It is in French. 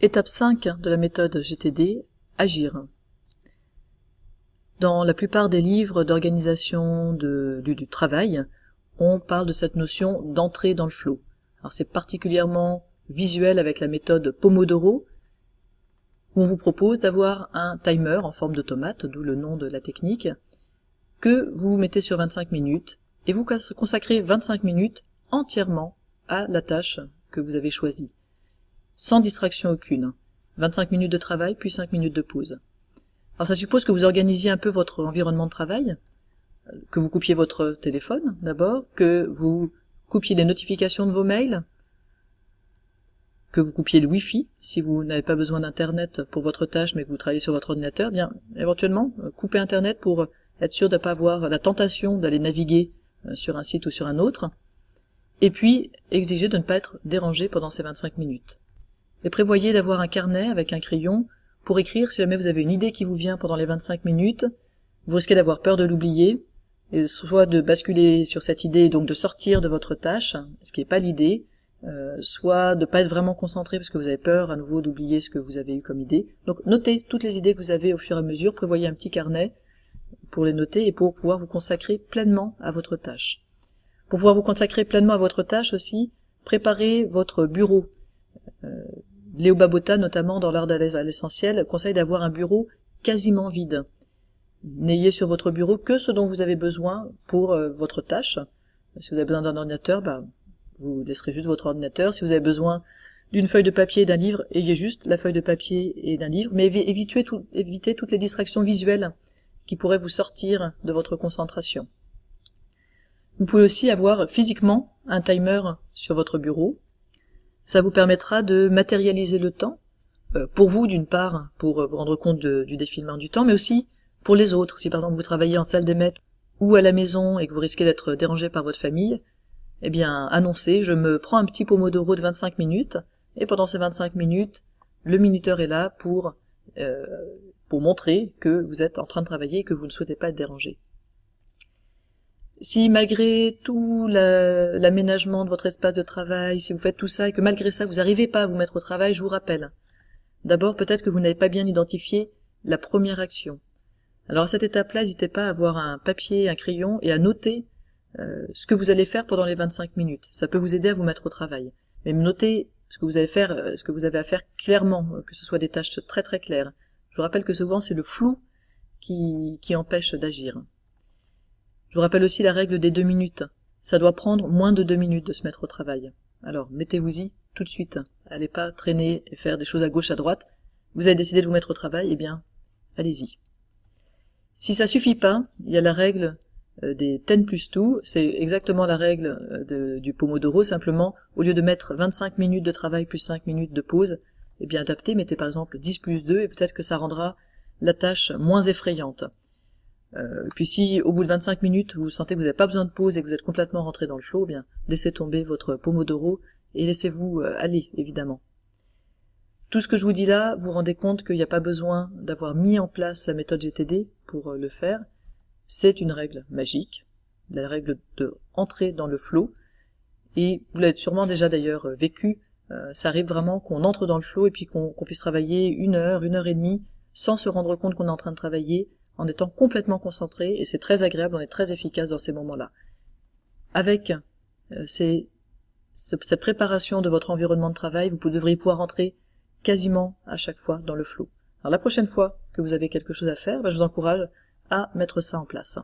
Étape 5 de la méthode GTD, agir. Dans la plupart des livres d'organisation du travail, on parle de cette notion d'entrer dans le flow. Alors c'est particulièrement visuel avec la méthode Pomodoro, où on vous propose d'avoir un timer en forme d'automate, d'où le nom de la technique, que vous mettez sur 25 minutes, et vous consacrez 25 minutes entièrement à la tâche que vous avez choisie, sans distraction aucune. 25 minutes de travail, puis 5 minutes de pause. Alors ça suppose que vous organisiez un peu votre environnement de travail, que vous coupiez votre téléphone d'abord, que vous coupiez les notifications de vos mails, que vous coupiez le Wi-Fi, si vous n'avez pas besoin d'Internet pour votre tâche mais que vous travaillez sur votre ordinateur, bien éventuellement coupez Internet pour être sûr de ne pas avoir la tentation d'aller naviguer sur un site ou sur un autre, et puis exigez de ne pas être dérangé pendant ces 25 minutes. Et prévoyez d'avoir un carnet avec un crayon pour écrire si jamais vous avez une idée qui vous vient pendant les 25 minutes, vous risquez d'avoir peur de l'oublier, et soit de basculer sur cette idée, donc de sortir de votre tâche, ce qui n'est pas l'idée, soit de ne pas être vraiment concentré parce que vous avez peur à nouveau d'oublier ce que vous avez eu comme idée. Donc notez toutes les idées que vous avez au fur et à mesure, prévoyez un petit carnet pour les noter et pour pouvoir vous consacrer pleinement à votre tâche. Pour pouvoir vous consacrer pleinement à votre tâche aussi, préparez votre bureau. Léo Babauta, notamment dans l'art à l'essentiel, conseille d'avoir un bureau quasiment vide. N'ayez sur votre bureau que ce dont vous avez besoin pour votre tâche. Si vous avez besoin d'un ordinateur, vous laisserez juste votre ordinateur. Si vous avez besoin d'une feuille de papier et d'un livre, ayez juste la feuille de papier et d'un livre, mais évitez toutes les distractions visuelles qui pourraient vous sortir de votre concentration. Vous pouvez aussi avoir physiquement un timer sur votre bureau. Ça vous permettra de matérialiser le temps, pour vous d'une part, pour vous rendre compte du défilement du temps, mais aussi pour les autres. Si par exemple vous travaillez en salle des maîtres ou à la maison et que vous risquez d'être dérangé par votre famille, eh bien annoncez, je me prends un petit Pomodoro de 25 minutes, et pendant ces 25 minutes, le minuteur est là pour montrer que vous êtes en train de travailler et que vous ne souhaitez pas être dérangé. Si malgré tout l'aménagement de votre espace de travail, si vous faites tout ça et que malgré ça vous n'arrivez pas à vous mettre au travail, je vous rappelle. D'abord, peut-être que vous n'avez pas bien identifié la première action. Alors à cette étape-là, n'hésitez pas à avoir un papier, un crayon et à noter ce que vous allez faire pendant les 25 minutes. Ça peut vous aider à vous mettre au travail. Mais notez ce que vous avez à faire clairement, que ce soit des tâches très très claires. Je vous rappelle que souvent c'est le flou qui empêche d'agir. Je vous rappelle aussi la règle des 2 minutes. Ça doit prendre moins de 2 minutes de se mettre au travail. Alors, mettez-vous-y tout de suite. Allez pas traîner et faire des choses à gauche, à droite. Vous avez décidé de vous mettre au travail, eh bien, allez-y. Si ça suffit pas, il y a la règle des 10 plus 2. C'est exactement la règle du Pomodoro. Simplement, au lieu de mettre 25 minutes de travail plus 5 minutes de pause, eh bien, adaptez, mettez par exemple 10 plus 2 et peut-être que ça rendra la tâche moins effrayante. Puis si au bout de 25 minutes vous sentez que vous n'avez pas besoin de pause et que vous êtes complètement rentré dans le flow, eh bien laissez tomber votre Pomodoro et laissez-vous aller, évidemment. Tout ce que je vous dis là, vous vous rendez compte qu'il n'y a pas besoin d'avoir mis en place la méthode GTD pour le faire. C'est une règle magique, la règle de entrer dans le flow, et vous l'avez sûrement déjà d'ailleurs vécu. Ça arrive vraiment qu'on entre dans le flow et puis qu'on puisse travailler 1 heure, 1 heure et demie sans se rendre compte qu'on est en train de travailler, en étant complètement concentré, et c'est très agréable, on est très efficace dans ces moments-là. Avec cette préparation de votre environnement de travail, vous devriez pouvoir entrer quasiment à chaque fois dans le flow. Alors la prochaine fois que vous avez quelque chose à faire, je vous encourage à mettre ça en place.